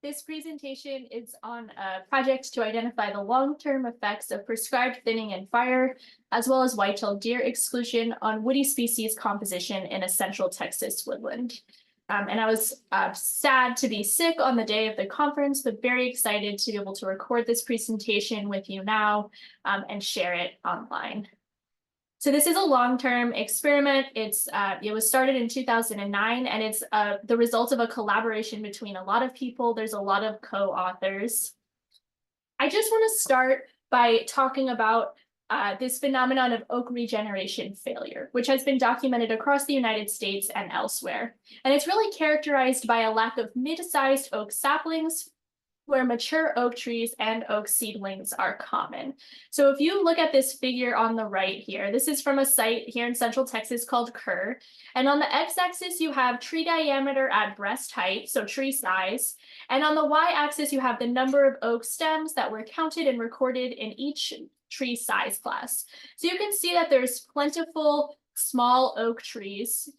This presentation is on a project to identify the long-term effects of prescribed thinning and fire, as well as white-tailed deer exclusion on woody species composition in a central Texas woodland. And I was sad to be sick on the day of the conference, but very excited to be able to record this presentation with you now and share it online. So this is a long-term experiment. It was started in 2009, and it's the result of a collaboration between a lot of people. There's a lot of co-authors. I just want to start by talking about this phenomenon of oak regeneration failure, which has been documented across the United States and elsewhere. And it's really characterized by a lack of mid-sized oak saplings, where mature oak trees and oak seedlings are common. So if you look at this figure on the right here, this is from a site here in Central Texas called Kerr. And on the x-axis, you have tree diameter at breast height, so tree size. And on the y-axis, you have the number of oak stems that were counted and recorded in each tree size class. So you can see that there's plentiful small oak trees.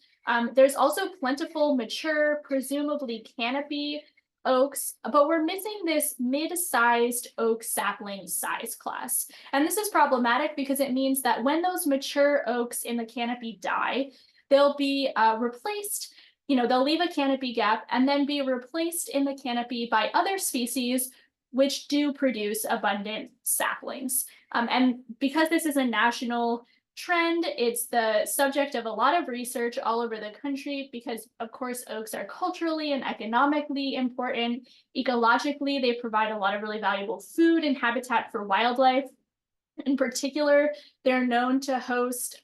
There's also plentiful mature, presumably canopy oaks, but we're missing this mid-sized oak sapling size class. And this is problematic because it means that when those mature oaks in the canopy die, they'll be replaced, they'll leave a canopy gap and then be replaced in the canopy by other species which do produce abundant saplings. And because this is a national trend, it's the subject of a lot of research all over the country because, of course, oaks are culturally and economically important. Ecologically, they provide a lot of really valuable food and habitat for wildlife. In particular, they're known to host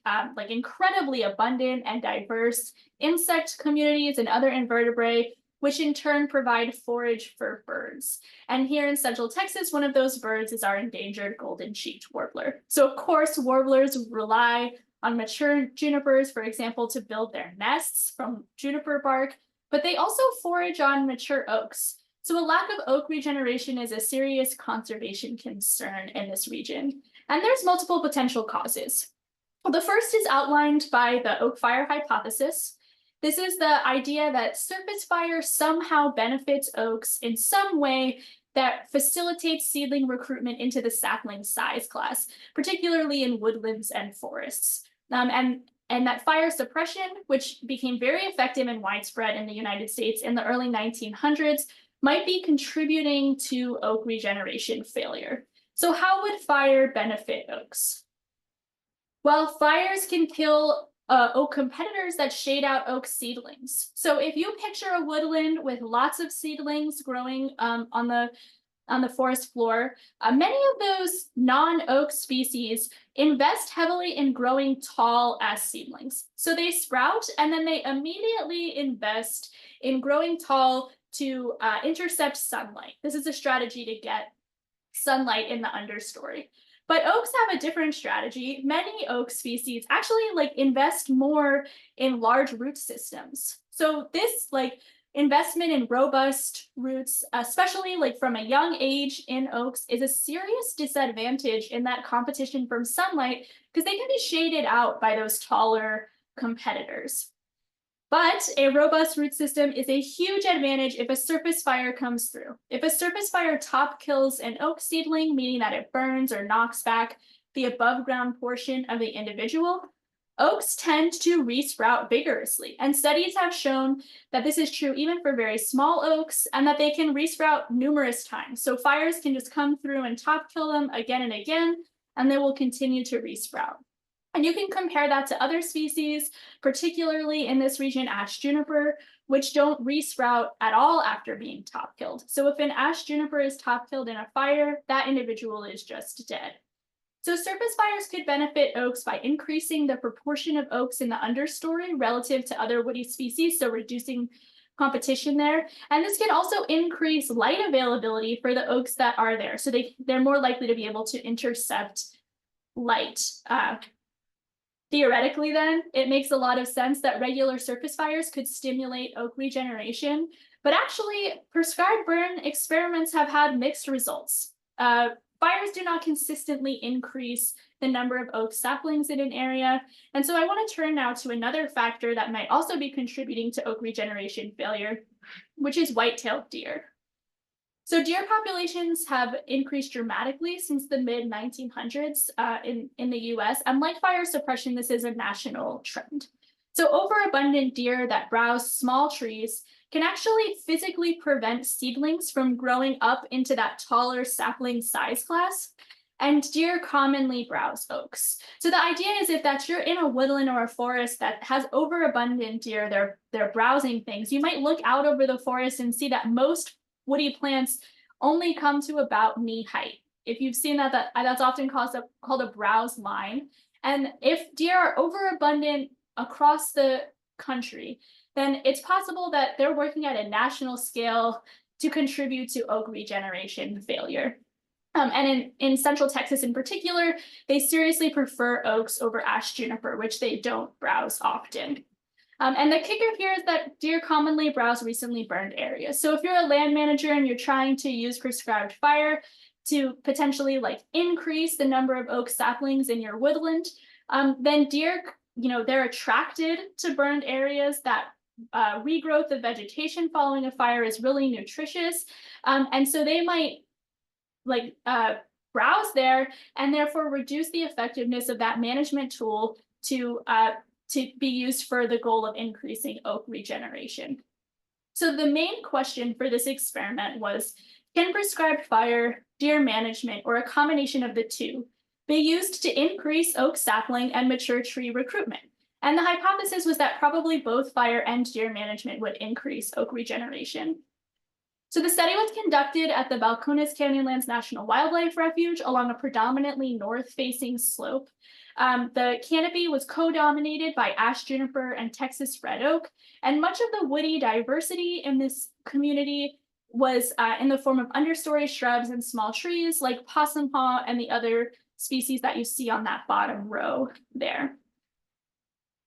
incredibly abundant and diverse insect communities and other invertebrates, which in turn provide forage for birds. And here in Central Texas, one of those birds is our endangered golden-cheeked warbler. So of course, warblers rely on mature junipers, for example, to build their nests from juniper bark, but they also forage on mature oaks. So a lack of oak regeneration is a serious conservation concern in this region. And there's multiple potential causes. The first is outlined by the oak fire hypothesis. This is the idea that surface fire somehow benefits oaks in some way that facilitates seedling recruitment into the sapling size class, particularly in woodlands and forests. And that fire suppression, which became very effective and widespread in the United States in the early 1900s, might be contributing to oak regeneration failure. So how would fire benefit oaks? Well, fires can kill oak competitors that shade out oak seedlings. So if you picture a woodland with lots of seedlings growing on the forest floor, many of those non-oak species invest heavily in growing tall as seedlings. So they sprout and then they immediately invest in growing tall to intercept sunlight. This is a strategy to get sunlight in the understory. But oaks have a different strategy. Many oak species actually invest more in large root systems. So this investment in robust roots, especially from a young age in oaks, is a serious disadvantage in that competition from sunlight because they can be shaded out by those taller competitors. But a robust root system is a huge advantage if a surface fire comes through. If a surface fire top kills an oak seedling, meaning that it burns or knocks back the above ground portion of the individual, oaks tend to resprout vigorously. And studies have shown that this is true even for very small oaks and that they can resprout numerous times. So fires can just come through and top kill them again and again, and they will continue to resprout. And you can compare that to other species, particularly in this region, ash juniper, which don't resprout at all after being top killed. So if an ash juniper is top killed in a fire, that individual is just dead. So surface fires could benefit oaks by increasing the proportion of oaks in the understory relative to other woody species, so reducing competition there. And this can also increase light availability for the oaks that are there. So they're more likely to be able to intercept light. Theoretically, then, it makes a lot of sense that regular surface fires could stimulate oak regeneration, but actually, prescribed burn experiments have had mixed results. Fires do not consistently increase the number of oak saplings in an area, and so I want to turn now to another factor that might also be contributing to oak regeneration failure, which is white-tailed deer. So deer populations have increased dramatically since the mid 1900s in the US. And like fire suppression, this is a national trend. So overabundant deer that browse small trees can actually physically prevent seedlings from growing up into that taller sapling size class. And deer commonly browse oaks. So the idea is if that you're in a woodland or a forest that has overabundant deer, they're browsing things, you might look out over the forest and see that most woody plants only come to about knee height. If you've seen that, that's often called a browse line. And if deer are overabundant across the country, then it's possible that they're working at a national scale to contribute to oak regeneration failure. And in Central Texas in particular, they seriously prefer oaks over ash juniper, which they don't browse often. And the kicker here is that deer commonly browse recently burned areas. So if you're a land manager and you're trying to use prescribed fire to potentially like increase the number of oak saplings in your woodland, then deer, they're attracted to burned areas that regrowth of vegetation following a fire is really nutritious. And so they might browse there and therefore reduce the effectiveness of that management tool to be used for the goal of increasing oak regeneration. So the main question for this experiment was, can prescribed fire, deer management, or a combination of the two be used to increase oak sapling and mature tree recruitment? And the hypothesis was that probably both fire and deer management would increase oak regeneration. So the study was conducted at the Balcones Canyonlands National Wildlife Refuge along a predominantly north-facing slope. The canopy was co-dominated by ash juniper and Texas red oak, and much of the woody diversity in this community was in the form of understory shrubs and small trees like possum haw and the other species that you see on that bottom row there.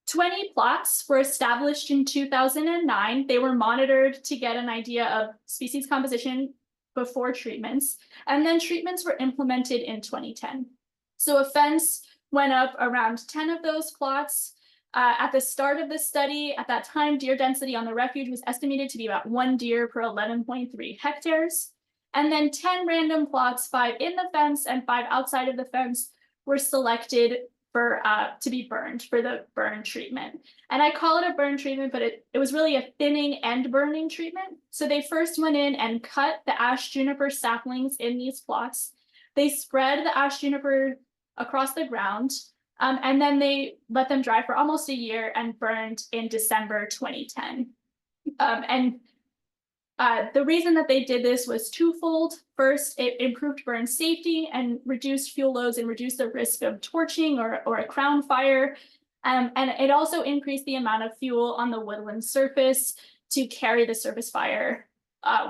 20 plots were established in 2009. They were monitored to get an idea of species composition before treatments, and then treatments were implemented in 2010. So a fence went up around 10 of those plots. At the start of the study, at that time, deer density on the refuge was estimated to be about 1 deer per 11.3 hectares. And then 10 random plots, 5 in the fence and 5 outside of the fence, were selected to be burned for the burn treatment. And I call it a burn treatment, but it was really a thinning and burning treatment. So they first went in and cut the ash juniper saplings in these plots. They spread the ash juniper across the ground, and then they let them dry for almost a year and burned in December 2010. The reason that they did this was twofold. First, it improved burn safety and reduced fuel loads and reduced the risk of torching or a crown fire. And it also increased the amount of fuel on the woodland surface to carry the surface fire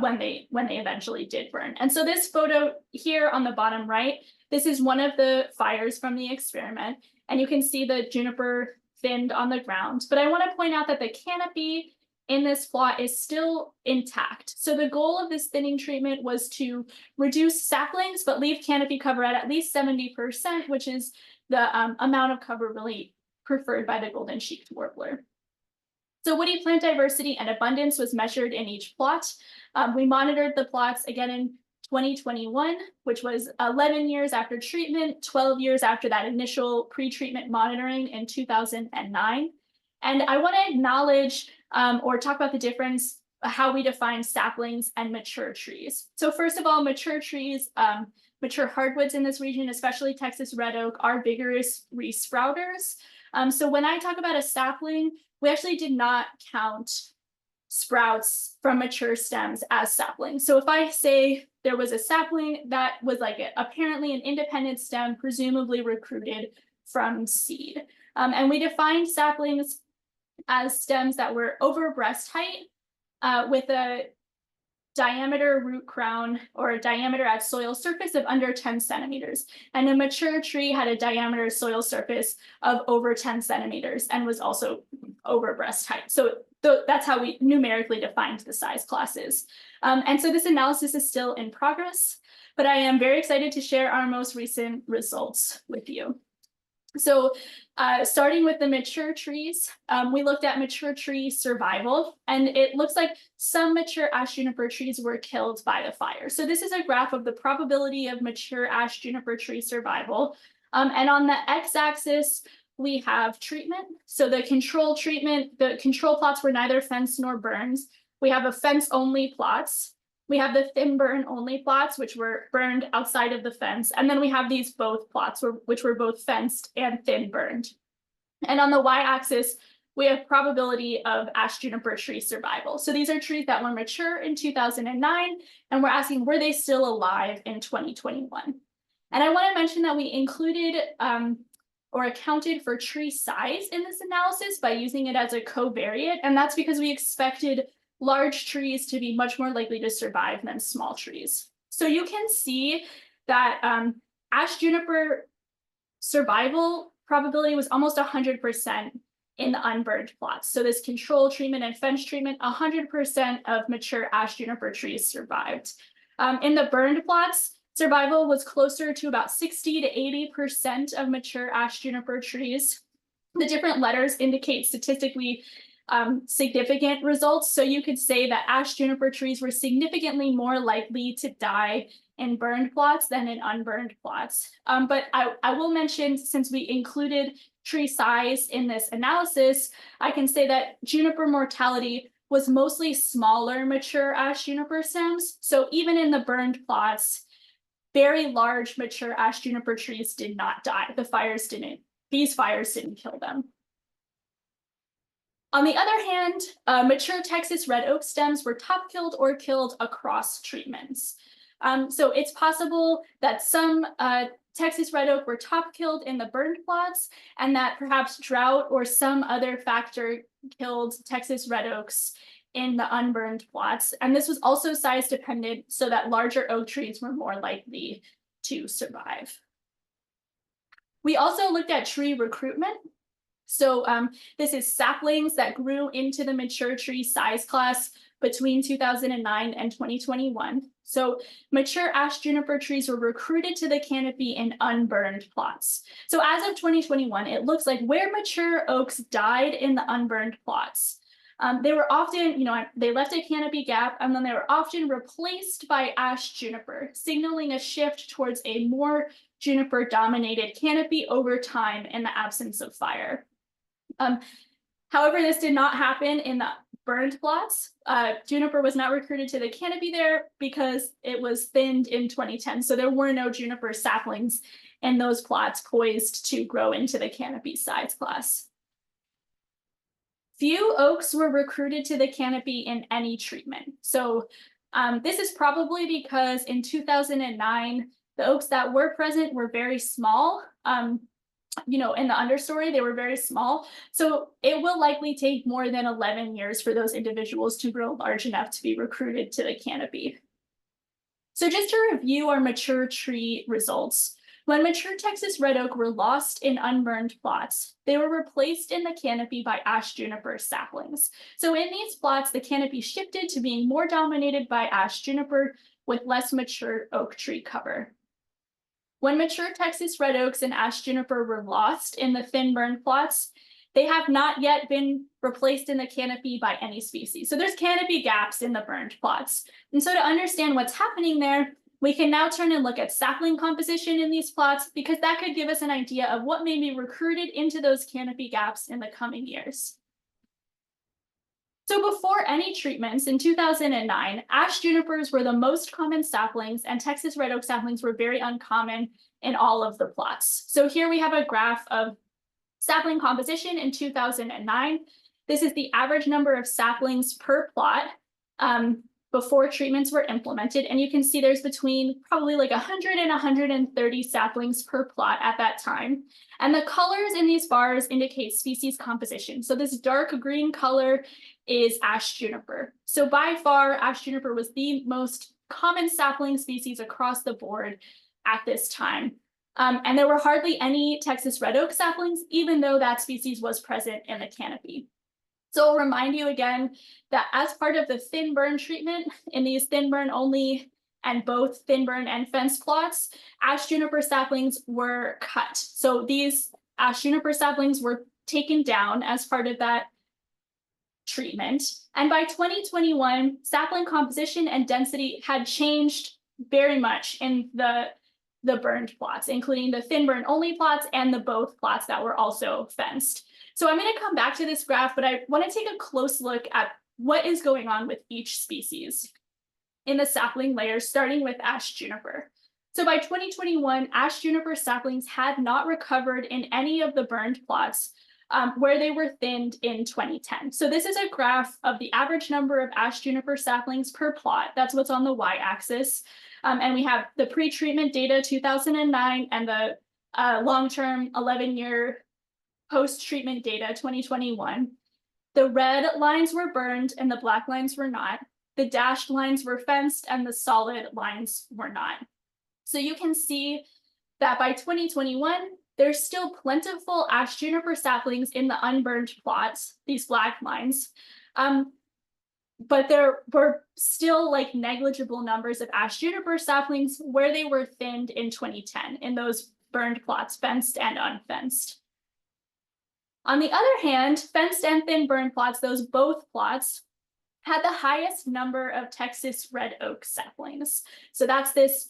when they eventually did burn. And so this photo here on the bottom right, this is one of the fires from the experiment. And you can see the juniper thinned on the ground. But I want to point out that the canopy in this plot is still intact. So the goal of this thinning treatment was to reduce saplings, but leave canopy cover at least 70%, which is the amount of cover really preferred by the golden cheeked warbler. So woody plant diversity and abundance was measured in each plot. We monitored the plots again in 2021, which was 11 years after treatment, 12 years after that initial pre-treatment monitoring in 2009. And I want to acknowledge or talk about the difference, how we define saplings and mature trees. So first of all, mature trees, mature hardwoods in this region, especially Texas red oak, are vigorous resprouters. So when I talk about a sapling, we actually did not count sprouts from mature stems as saplings. So if I say there was a sapling that was apparently an independent stem, presumably recruited from seed. And we defined saplings as stems that were over breast height with a diameter root crown or a diameter at soil surface of under 10 centimeters. And a mature tree had a diameter soil surface of over 10 centimeters and was also over breast height. So that's how we numerically defined the size classes. And so this analysis is still in progress, but I am very excited to share our most recent results with you. So starting with the mature trees, we looked at mature tree survival, and it looks like some mature ash juniper trees were killed by the fire. So this is a graph of the probability of mature ash juniper tree survival. And on the x-axis, we have treatment. So the control treatment, the control plots were neither fenced nor burned. We have a fence-only plots. We have the thin burn only plots, which were burned outside of the fence. And then we have these both plots, which were both fenced and thin burned. And on the y-axis, we have probability of ash juniper tree survival. So these are trees that were mature in 2009, and we're asking, were they still alive in 2021? And I want to mention that we included or accounted for tree size in this analysis by using it as a covariate. And that's because we expected large trees to be much more likely to survive than small trees. So you can see that ash juniper survival probability was almost 100% in the unburned plots. So this control treatment and fence treatment, 100% of mature ash juniper trees survived. In the burned plots, survival was closer to about 60 to 80% of mature ash juniper trees. The different letters indicate statistically significant results. So you could say that ash juniper trees were significantly more likely to die in burned plots than in unburned plots. But I will mention, since we included tree size in this analysis, I can say that juniper mortality was mostly smaller mature ash juniper stems. So even in the burned plots, very large mature ash juniper trees did not die. These fires didn't kill them. On the other hand, mature Texas red oak stems were top killed or killed across treatments. So it's possible that some Texas red oak were top killed in the burned plots, and that perhaps drought or some other factor killed Texas red oaks in the unburned plots. And this was also size dependent, so that larger oak trees were more likely to survive. We also looked at tree recruitment. So this is saplings that grew into the mature tree size class between 2009 and 2021. So mature ash juniper trees were recruited to the canopy in unburned plots. So as of 2021, it looks like where mature oaks died in the unburned plots, they were often, they left a canopy gap, and then they were often replaced by ash juniper, signaling a shift towards a more juniper dominated canopy over time in the absence of fire. However, this did not happen in the burned plots. Juniper was not recruited to the canopy there because it was thinned in 2010. So there were no juniper saplings in those plots poised to grow into the canopy size class. Few oaks were recruited to the canopy in any treatment. So this is probably because in 2009, the oaks that were present were very small. In the understory, they were very small. So it will likely take more than 11 years for those individuals to grow large enough to be recruited to the canopy. So just to review our mature tree results, when mature Texas red oak were lost in unburned plots, they were replaced in the canopy by ash juniper saplings. So in these plots, the canopy shifted to being more dominated by ash juniper with less mature oak tree cover. When mature Texas red oaks and ash juniper were lost in the thin burned plots, they have not yet been replaced in the canopy by any species. So there's canopy gaps in the burned plots. And so to understand what's happening there, we can now turn and look at sapling composition in these plots, because that could give us an idea of what may be recruited into those canopy gaps in the coming years. So before any treatments in 2009, ash junipers were the most common saplings, and Texas red oak saplings were very uncommon in all of the plots. So here we have a graph of sapling composition in 2009. This is the average number of saplings per plot before treatments were implemented. And you can see there's between probably like 100 and 130 saplings per plot at that time. And the colors in these bars indicate species composition. So this dark green color is ash juniper. So by far, ash juniper was the most common sapling species across the board at this time. And there were hardly any Texas red oak saplings, even though that species was present in the canopy. So I'll remind you again that as part of the thin burn treatment in these thin burn only and both thin burn and fence plots, ash juniper saplings were cut. So these ash juniper saplings were taken down as part of that treatment. And by 2021, sapling composition and density had changed very much in the burned plots, including the thin burn only plots and the both plots that were also fenced. So I'm going to come back to this graph, but I want to take a close look at what is going on with each species in the sapling layers, starting with ash juniper. So by 2021, ash juniper saplings had not recovered in any of the burned plots where they were thinned in 2010. So this is a graph of the average number of ash juniper saplings per plot. That's what's on the y-axis. And we have the pre-treatment data 2009 and the long-term 11-year post-treatment data 2021. The red lines were burned and the black lines were not. The dashed lines were fenced and the solid lines were not. So you can see that by 2021, there's still plentiful ash juniper saplings in the unburned plots, these black lines. But there were still like negligible numbers of ash juniper saplings where they were thinned in 2010 in those burned plots, fenced and unfenced. On the other hand, fenced and thin burned plots, those both plots, had the highest number of Texas red oak saplings. So that's this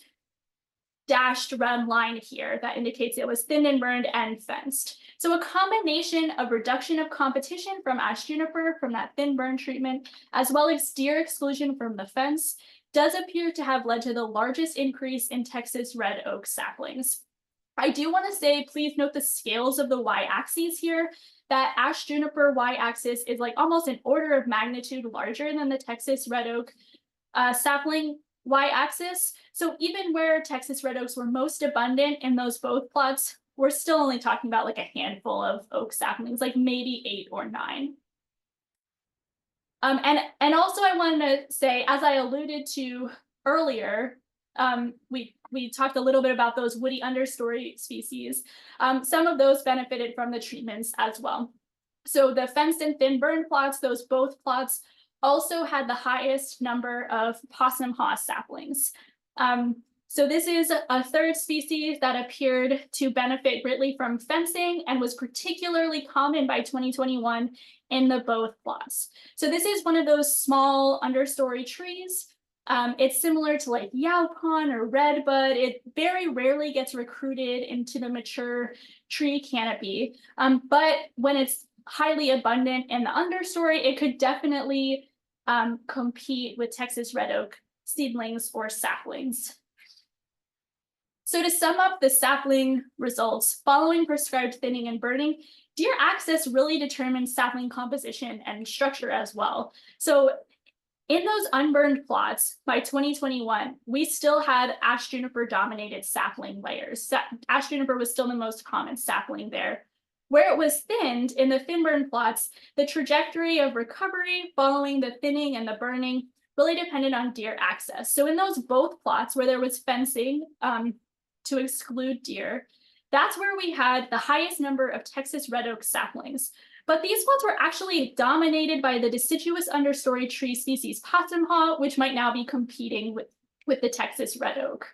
dashed red line here that indicates it was thinned and burned and fenced. So a combination of reduction of competition from ash juniper from that thin burn treatment, as well as deer exclusion from the fence, does appear to have led to the largest increase in Texas red oak saplings. I do want to say, please note the scales of the y-axes here. That ash juniper y-axis is like almost an order of magnitude larger than the Texas red oak sapling y-axis. So even where Texas red oaks were most abundant in those both plots, we're still only talking about like a handful of oak saplings, like maybe 8 or 9. And also I wanted to say, as I alluded to earlier, we talked a little bit about those woody understory species. Some of those benefited from the treatments as well. So the fenced and thin burn plots, those both plots also had the highest number of possum haw saplings. So this is a third species that appeared to benefit greatly from fencing and was particularly common by 2021 in the both plots. So this is one of those small understory trees. It's similar to like yaupon or redbud. It very rarely gets recruited into the mature tree canopy. But when it's highly abundant in the understory, it could definitely compete with Texas red oak seedlings or saplings. So to sum up the sapling results, following prescribed thinning and burning, deer access really determines sapling composition and structure as well. So in those unburned plots by 2021, we still had ash juniper dominated sapling layers. Ash juniper was still the most common sapling there. Where it was thinned in the thin burn plots, the trajectory of recovery following the thinning and the burning really depended on deer access. So in those both plots where there was fencing to exclude deer, that's where we had the highest number of Texas red oak saplings. But these plots were actually dominated by the deciduous understory tree species possum haw, which might now be competing with the Texas red oak.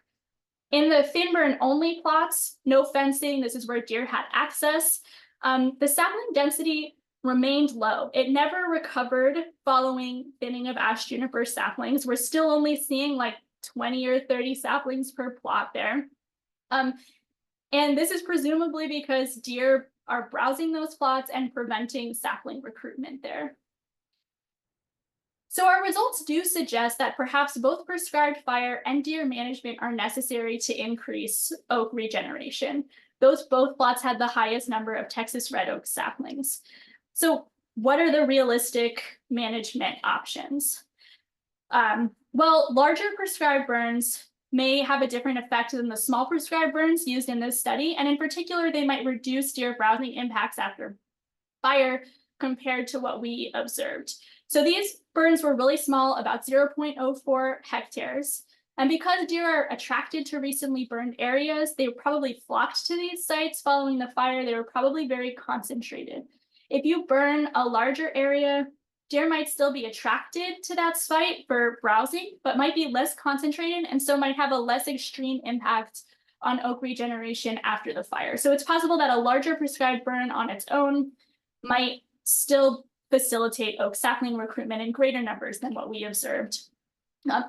In the thin burn only plots, no fencing, this is where deer had access, the sapling density remained low. It never recovered following thinning of ash juniper saplings. We're still only seeing like 20 or 30 saplings per plot there. And this is presumably because deer are browsing those plots and preventing sapling recruitment there. So our results do suggest that perhaps both prescribed fire and deer management are necessary to increase oak regeneration. Those both plots had the highest number of Texas red oak saplings. So what are the realistic management options? Well, larger prescribed burns may have a different effect than the small prescribed burns used in this study. And in particular, they might reduce deer browsing impacts after fire compared to what we observed. So these burns were really small, about 0.04 hectares. And because deer are attracted to recently burned areas, they probably flocked to these sites following the fire. They were probably very concentrated. If you burn a larger area, deer might still be attracted to that site for browsing, but might be less concentrated and so might have a less extreme impact on oak regeneration after the fire. So it's possible that a larger prescribed burn on its own might still facilitate oak sapling recruitment in greater numbers than what we observed.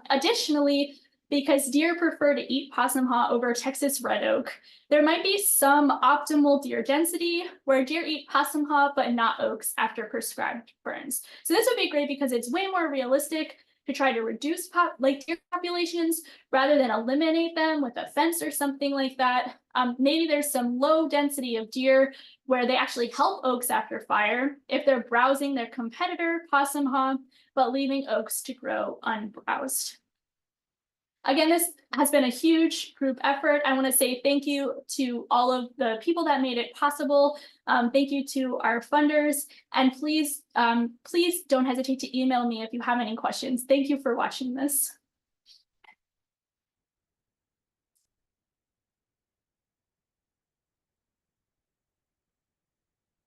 Additionally, because deer prefer to eat possum haw over Texas red oak, there might be some optimal deer density where deer eat possum haw but not oaks after prescribed burns. So this would be great because it's way more realistic to try to reduce deer populations rather than eliminate them with a fence or something like that. Maybe there's some low density of deer where they actually help oaks after fire if they're browsing their competitor possum haw, but leaving oaks to grow unbrowsed. Again, this has been a huge group effort. I want to say thank you to all of the people that made it possible. Thank you to our funders, and please don't hesitate to email me if you have any questions. Thank you for watching this.